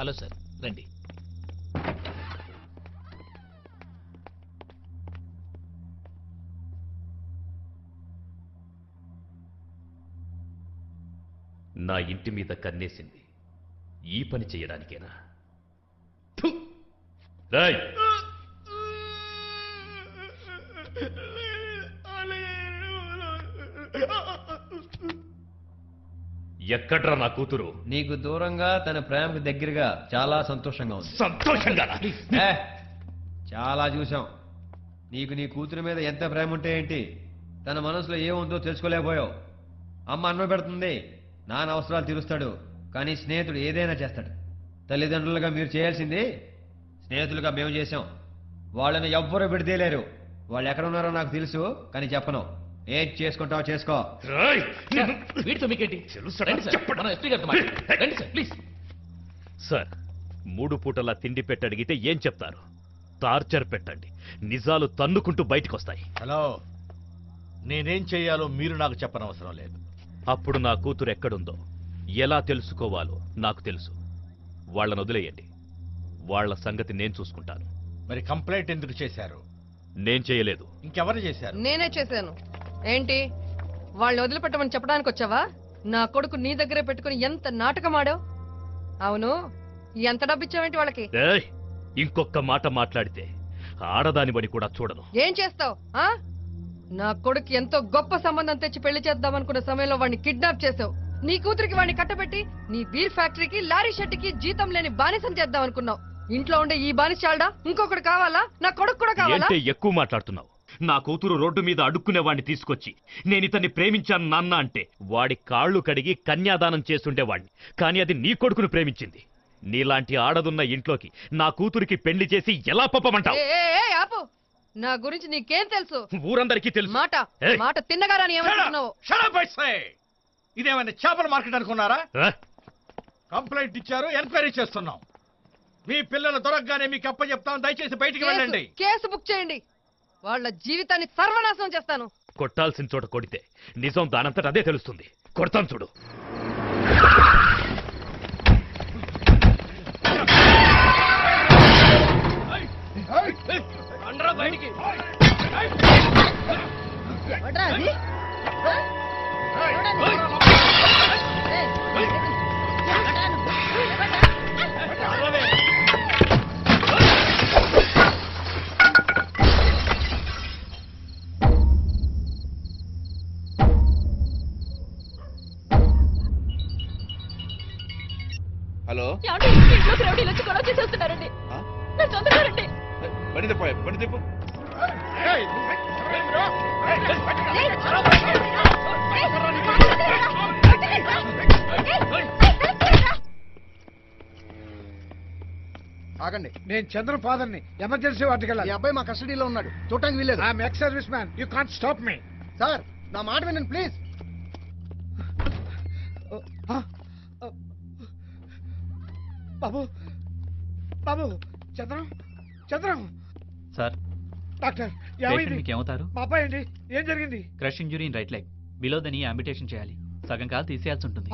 Hello sir, రండి. నా ఇంటి మీద కన్నేసింది ఈ పని చేయడానికేనా? రాయ్, ఎక్కడ్రా నా కూతురు? నీకు దూరంగా తన ప్రేమకు దగ్గరగా చాలా సంతోషంగా ఉంది. సంతోషంగా? చాలా చూసాం. నీకు నీ కూతురు మీద ఎంత ప్రేమ ఉంటే ఏంటి, తన మనసులో ఏముందో తెలుసుకోలేకపోయావు. అమ్మ అన్నం పెడుతుంది, నాన్న అవసరాలు తీరుస్తాడు, కానీ స్నేహితుడు ఏదైనా చేస్తాడు. తల్లిదండ్రులుగా మీరు చేయాల్సింది స్నేహితులుగా మేము చేశాం. వాళ్ళని ఎవ్వరూ విడదీయలేరు. వాళ్ళు ఎక్కడ ఉన్నారో నాకు తెలుసు, కానీ చెప్పను. ఏం చేసుకుంటావో చేసుకో. వీటితో మీకేంటి? ప్లీజ్ సార్, 3 పూటలా తిండి పెట్టడిగితే ఏం చెప్తారు? టార్చర్ పెట్టండి, నిజాలు తన్నుకుంటూ బయటకొస్తాయి. హలో, నేనేం చెయ్యాలో మీరు నాకు చెప్పనవసరం లేదు. అప్పుడు నా కూతురు ఎక్కడుందో ఎలా తెలుసుకోవాలో నాకు తెలుసు. వాళ్ళని వదిలేయండి, వాళ్ళ సంగతి నేను చూసుకుంటాను. మరి కంప్లైంట్ ఎందుకు చేశారు? నేను చేయలేదు. ఇంకెవరు చేశారు? నేనే చేశాను. ఏంటి, వాళ్ళని వదిలిపెట్టమని చెప్పడానికి వచ్చావా? నా కొడుకు నీ దగ్గరే పెట్టుకుని ఎంత నాటకం ఆడావు. అవును, ఎంత డబ్బు ఇచ్చావేంటి వాళ్ళకి? ఇంకొక మాట మాట్లాడితే ఆడదాని బడి కూడా చూడను. ఏం చేస్తావు? నా కొడుకు ఎంతో గొప్ప సంబంధం తెచ్చి పెళ్లి చేద్దాం అనుకున్న సమయంలో వాడిని కిడ్నాప్ చేసావు. నీ కూతురికి వాడిని కట్టబెట్టి నీ బీర్ ఫ్యాక్టరీకి, లారీ షెడ్కి జీతం లేని బానిసం చేద్దాం అనుకున్నావు. ఇంట్లో ఉండే ఈ బానిస చాలడా? ఇంకొకటి కావాలా? నా కొడుకు కూడా కావాలా? అంటే ఎక్కువ మాట్లాడుతున్నావు. నా కూతురు రోడ్డు మీద అడుక్కునే వాడిని తీసుకొచ్చి నేను ఇతన్ని ప్రేమించాను నాన్న అంటే వాడి కాళ్ళు కడిగి కన్యాదానం చేస్తుండేవాడిని. కానీ అది నీ కొడుకును ప్రేమించింది. నీలాంటి ఆడదున్న ఇంట్లోకి నా కూతురికి పెళ్లి చేసి ఎలా పంపమంటావు? ఆపు, నా గురించి నీకేం తెలుసు? ఊరందరికీ తెలుసు. మాట తిన్నగారని ఏమనుకుంటున్నావు? ఇదేమైనా చేపల మార్కెట్ అనుకున్నారా? కంప్లైంట్ ఇచ్చారు, ఎంక్వైరీ చేస్తున్నాం. మీ పిల్లలు దొరకగానే మీకు అప్పచెప్తాం. దయచేసి బయటికి వెళ్ళండి. కేసు బుక్ చేయండి. వాళ్ళ జీవితాన్ని సర్వనాశనం చేస్తాను. కొట్టాల్సిన చోట కొడితే నిజం దానంతట అదే తెలుస్తుంది. కొడతాను చూడు. బయటికి హలో, చేసేస్తున్నారండి. బండి తిప్ప, బండి తిప్పు. ఆగండి, నేను చంద్ర ఫాదర్ ని. ఎమర్జెన్సీ వాటికి వెళ్ళాలి. ఈ అబ్బాయి మా కస్టడీలో ఉన్నాడు, చూడటానికి వీల్లేదు. I'm ex service man, you can't stop me. Sir, నా మాట వినండి please. Babu, Babu, Chandram, Chandram. Sir, doctor ఏమవుతారు? మా అబ్బాయి అండి. ఏం జరిగింది? Crush injury in right leg, below the నీ అంబిటేషన్ చేయాలి. సగం కాలు తీసేయాల్సి ఉంటుంది.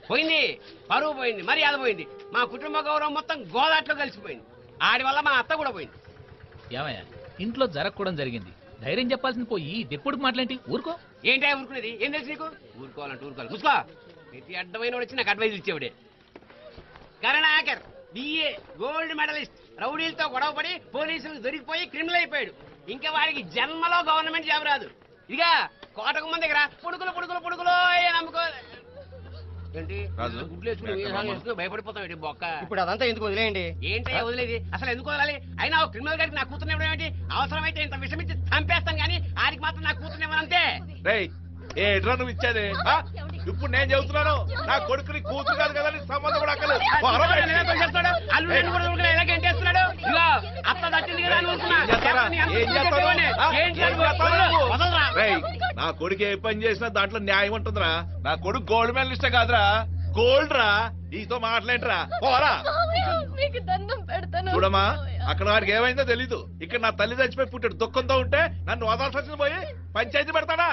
పోయింది, పరువు పోయింది, మర్యాద పోయింది, మా కుటుంబ గౌరవం మొత్తం గోదాట్లో కలిసిపోయింది. ఆడి వల్ల మా అత్త కూడా పోయింది. ఏమయ్యా, ఇంట్లో జరగకూడదు జరిగింది. ధైర్యం చెప్పాల్సింది పోయి దెప్పుడు మాట్లాంటి ఊరుకో. ఏంటా ఊరుకునేది? ఏం తెలుసు నీకు? ఊరుకోవాలంటే ఊరుకోవాలి. ముసుకో. ప్రతి అడ్డమైన వచ్చి నాకు అడ్వైజ్ ఇచ్చేవాడే. కరుణాకర్ బిఏ గోల్డ్ మెడలిస్ట్ రౌడీలతో గొడవపడి పోలీసులకు దొరికిపోయి క్రిమినల్ అయిపోయాడు. ఇంకా వాడికి జన్మలో గవర్నమెంట్ జాబ్ రాదు. ఇదిగా కోటకు మంది దగ్గర పుడుకులు పుడుకులు పుడుకులో నమ్ముకో. ఏంటి రాజు, గుడ్లు వేసుకుని వేసాలు వేసుకుని భయపడిపోతాం ఏంటి బొక్క. ఇప్పుడు అదంతా ఎందుకు వదిలేయండి. ఏంటయ్యా వదిలేది? అసలు ఎందుకు వదలాలి? అయినా ఒక క్రిమినల్ గారికి నా కూతురు ఇవ్వడం ఏంటి? అవసరమైతే ఇంత విషమిచ్చి చంపేస్తాను కానీ ఆడికి మాత్రం నా కూతురు ఇవ్వనంతే. రేయ్ ఏ ఎట్లా నువ్వు ఇచ్చేది ఆ? ఇప్పుడు నేను చెబుతున్నాను నా కొడుకుని కూతురు కాదు కదా నీ సంబంధం కూడా అక్కర్లేదు. ఓ అరవై చేస్తాడు అల్లుడు రెండు కూడా ఊరుకునే ఇలాగ ఏం చేస్తున్నాడు? ఇదిగో అత్త దచ్చింది కదా అని ఊరుకున్నా. ఏం చేస్తారా? ఏం చేస్తావు? ఆ? ఏంటి ఏం చేస్తావు నువ్వు? వదలరా. రేయ్, నా కొడుకు ఏ పని చేసినా దాంట్లో న్యాయం ఉంటుందిరా. నా కొడుకు గోల్డ్ మెడలిస్టే కాదురా, గోల్డ్ రా. నీతో మాట్లాడరా పోరా. మీకు దండం పెడతాను. చూడమ్మా, అక్కడ వాడికి ఏమైందో తెలీదు. ఇక్కడ నా తల్లి చచ్చిపోయి పుట్టాడు దుఃఖంతో ఉంటే నన్ను వదలాల్సి వచ్చింది పోయి పంచాయతీ పెడతాడా?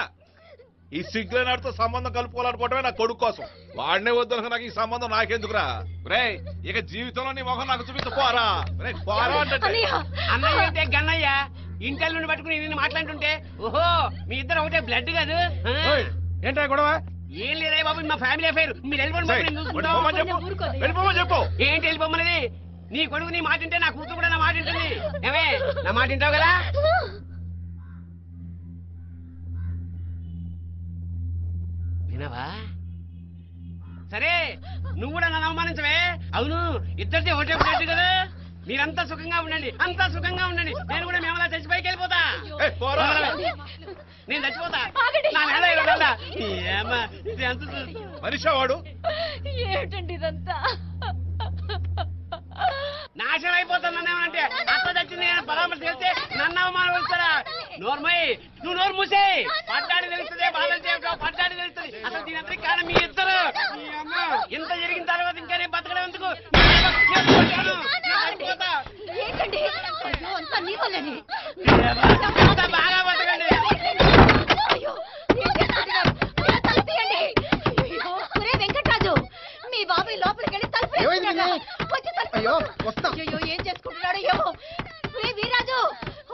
ఈ సిగ్గులేనాడితో సంబంధం కలుపుకోవాలనుకోవటమే నా కొడుకు కోసం. వాడినే వద్దు నాకు ఈ సంబంధం నాకెందుకురా. రే ఇక జీవితంలో నీ మొహం నాకు చూపిస్తూ పోరా. రే పోరా అంటే అన్నయ్య అంటే గన్నయ్య ఇంటెల్ నుండి పట్టుకుని నేను మాట్లాడుతుంటే ఓహో మీ ఇద్దరు ఒకటే బ్లడ్ కాదు. ఏంటా గొడవ? ఏం లేదా బాబు మా ఫ్యామిలీ అఫైర్. మీరు వెళ్ళిపోండి బాబు, నేను చూసుకుంటాం. చెప్పు ఏంటి వెళ్ళిపోమన్నది? నీ కొడుకు నీ మాట వింటే నా కూతురు కూడా నా మాట వింటుంది. ఏమే నా మాట వింటావు కదా? వినవా? సరే నువ్వు కూడా నన్ను అవమానించవే. అవును ఇద్దరిది ఒకటే బ్లడ్ కదా. మీరంతా సుఖంగా ఉండండి, అంతా సుఖంగా ఉండండి. నేను కూడా మేమలా చచ్చిపోయికి వెళ్ళిపోతా. నేను చచ్చిపోతా. నా నెల ఇవ్వగలదా? ఏమ్మా ఇది ఎంత మనిషా వాడు? ఏమిటండి ఇదంతా? నాశనం అయిపోతానంటే అత్త చచ్చింది నేను పరామర్శ చేస్తే నన్ను అవమానపరుస్తారా? నోర్మయ్య నువ్వు నోరు మూసే. పడ్డాడి తెలుస్తుంది, బాధలు చేయటం పడ్డాడి తెలుస్తుంది. అసలు దీని అందరికి కారణం మీ ఇద్దరు. ఇంత జరిగిన తర్వాత ఇంకా నేను బతకడం ఎందుకు? బాగా బతకండి. వెంకట్రాజు మీ బాబాయ్ లోపలికి వెళ్ళి అయ్యో ఏం చేసుకుంటున్నాడు ఏమో. వీరాజు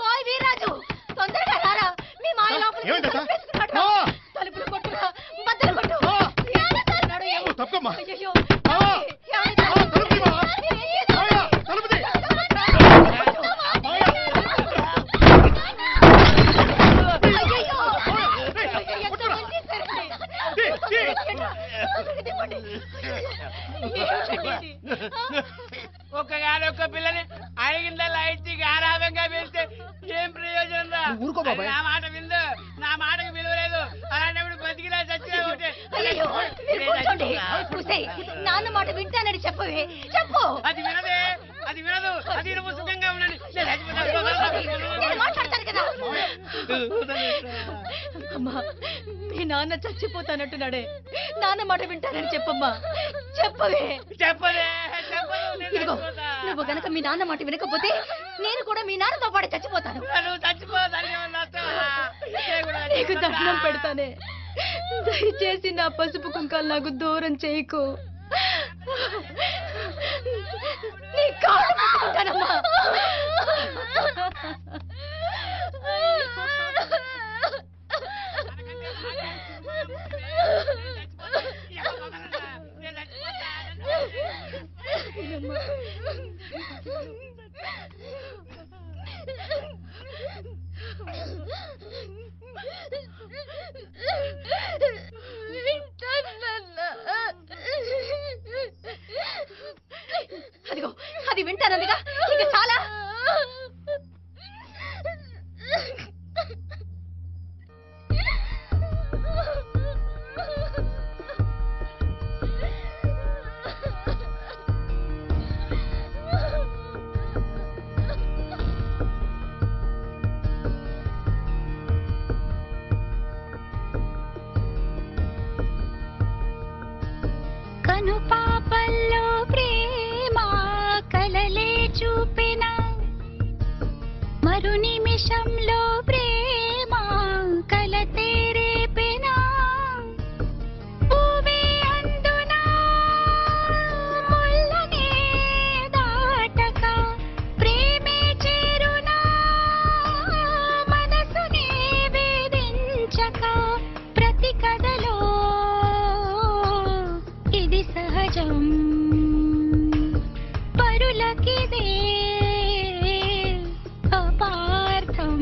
ఓయ్ వీరాజు తొందరగా రారా. మీ మాయ లోపలికి తలుపులు కొట్టురా, బద్దలు కొట్టు. అయ్యో ఒక్క పిల్లని అడిగిందల్లా ఇచ్చి గారాభంగా పెడితే ఏం ప్రయోజనం రా? నా మాట విందు, నా మాటకు విలువలేదు. అలాంటప్పుడు బతికిలా చచ్చినా ఒకటే. నాన్న మాట వింటానని చెప్పవే, చెప్పు. అది వినదే, అది వినదు. అది నువ్వు సుఖంగా ఉండండి. మాట్లాడతాను కదా. అమ్మా మీ నాన్న చచ్చిపోతానంటున్నాడే, నాన్న మాట వింటానని చెప్పమ్మా, చెప్పవే. చెప్పదే. ఇదిగో నువ్వు గనక మీ నాన్న మాట వినకపోతే నేను కూడా మీ నాన్నతో పాటు చచ్చిపోతాను. నీకు దండం పెడతానే, దయచేసి నా పసుపు కుంకాలు నాకు దూరం చేయకు. నీ కాళ్ళు పట్టుకుంటానమ్మా. అదిగో అది వింటానందిగా, ఇక చాలా. కను పాపల్లో ప్రేమ కలలే చూపిన, మరు నిమిషంలో ప్రేమ కలతే రేపెన. పూవే అందున ముళ్ళనే దాటక, ప్రేమే చేరున మనసునే వేధించక, ప్రతి కథలో ఇది సహజం, పరులకిదే అపార్థం.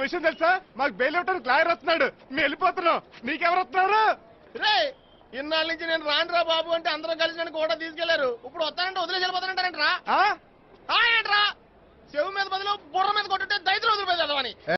విషయం తెలుసా? మాకు బెయిల్ ఇవ్వడానికి లాయర్ వస్తున్నాడు. మేము వెళ్ళిపోతున్నాం. నీకెవరు వస్తున్నారు? రే ఇన్నాళ్ళ నుంచి నేను రానురా బాబు అంటే అందరం కలిసి నన్ను కూడా తీసుకెళ్లారు. ఇప్పుడు వస్తానంటే వదిలేసి వెళ్ళిపోతానంటారంటరా? ఏంట్రా చెవు మీద బదులు బుర్ర మీద కొట్టుంటే దైతులు వదిలిపోయి చదవని